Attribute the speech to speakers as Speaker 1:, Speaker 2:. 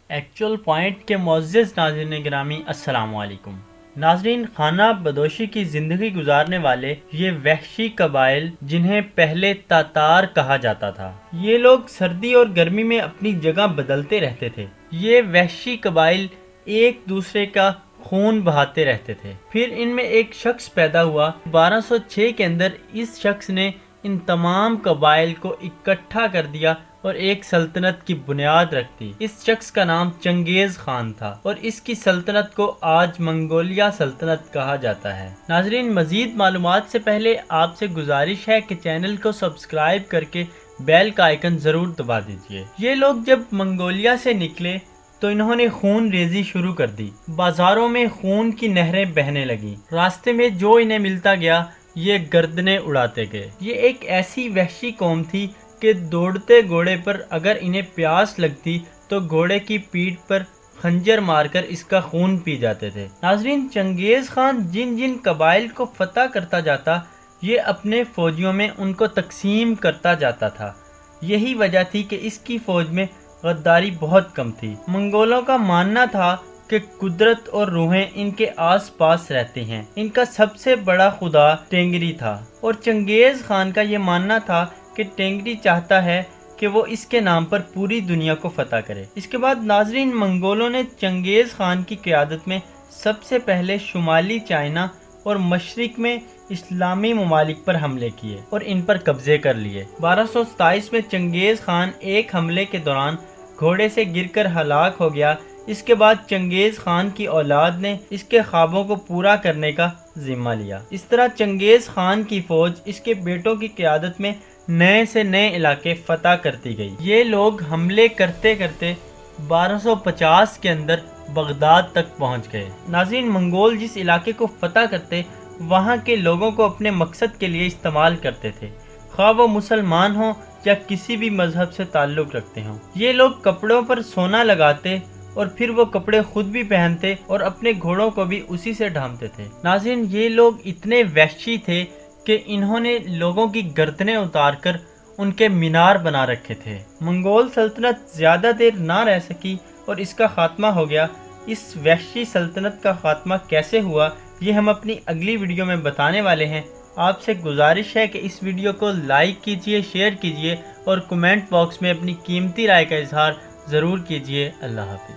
Speaker 1: Actual point کے معزز ناظرین گرامی السلام علیکم۔ ناظرین، خانہ بدوشی کی زندگی گزارنے والے یہ وحشی قبائل جنہیں پہلے تاتار کہا جاتا تھا، یہ لوگ سردی اور گرمی میں اپنی جگہ بدلتے رہتے تھے۔ یہ وحشی قبائل ایک دوسرے کا خون بہاتے رہتے تھے۔ پھر ان میں ایک شخص پیدا ہوا۔ 1206 کے اندر اس شخص نے ان تمام قبائل کو اکٹھا کر دیا اور ایک سلطنت کی بنیاد رکھ دی۔ اس شخص کا نام چنگیز خان تھا اور اس کی سلطنت کو آج منگولیا سلطنت کہا جاتا ہے۔ ناظرین، مزید معلومات سے پہلے آپ سے گزارش ہے کہ چینل کو سبسکرائب کر کے بیل کا آئیکن ضرور دبا دیجیے۔ یہ لوگ جب منگولیا سے نکلے تو انہوں نے خون ریزی شروع کر دی۔ بازاروں میں خون کی نہریں بہنے لگیں۔ راستے میں جو انہیں ملتا گیا یہ گردنیں اڑاتے گئے۔ یہ ایک ایسی وحشی قوم تھی کہ دوڑتے گھوڑے پر اگر انہیں پیاس لگتی تو گھوڑے کی پیٹھ پر خنجر مار کر اس کا خون پی جاتے تھے۔ ناظرین، چنگیز خان جن جن قبائل کو فتح کرتا جاتا یہ اپنے فوجیوں میں ان کو تقسیم کرتا جاتا تھا۔ یہی وجہ تھی کہ اس کی فوج میں غداری بہت کم تھی۔ منگولوں کا ماننا تھا کہ قدرت اور روحیں ان کے آس پاس رہتی ہیں۔ ان کا سب سے بڑا خدا ٹینگری تھا اور چنگیز خان کا یہ ماننا تھا کہ ٹینگری چاہتا ہے کہ وہ اس کے نام پر پوری دنیا کو فتح کرے۔ اس کے بعد ناظرین، منگولوں نے چنگیز خان کی قیادت میں سب سے پہلے شمالی چائنا اور مشرق میں اسلامی ممالک پر حملے کیے اور ان پر قبضے کر لیے۔ 1227 میں چنگیز خان ایک حملے کے دوران گھوڑے سے گر کر ہلاک ہو گیا۔ اس کے بعد چنگیز خان کی اولاد نے اس کے خوابوں کو پورا کرنے کا ذمہ لیا۔ اس طرح چنگیز خان کی فوج اس کے بیٹوں کی قیادت میں نئے سے نئے علاقے فتح کرتی گئی۔ یہ لوگ حملے کرتے کرتے 1250 کے اندر بغداد تک پہنچ گئے۔ ناظرین، منگول جس علاقے کو فتح کرتے وہاں کے لوگوں کو اپنے مقصد کے لیے استعمال کرتے تھے، خواہ وہ مسلمان ہوں یا کسی بھی مذہب سے تعلق رکھتے ہوں۔ یہ لوگ کپڑوں پر سونا لگاتے اور پھر وہ کپڑے خود بھی پہنتے اور اپنے گھوڑوں کو بھی اسی سے ڈھانپتے تھے۔ ناظرین، یہ لوگ اتنے وحشی تھے کہ انہوں نے لوگوں کی گردنیں اتار کر ان کے مینار بنا رکھے تھے۔ منگول سلطنت زیادہ دیر نہ رہ سکی اور اس کا خاتمہ ہو گیا۔ اس وحشی سلطنت کا خاتمہ کیسے ہوا یہ ہم اپنی اگلی ویڈیو میں بتانے والے ہیں۔ آپ سے گزارش ہے کہ اس ویڈیو کو لائک کیجئے، شیئر کیجئے اور کمنٹ باکس میں اپنی قیمتی رائے کا اظہار ضرور کیجئے۔ اللہ حافظ۔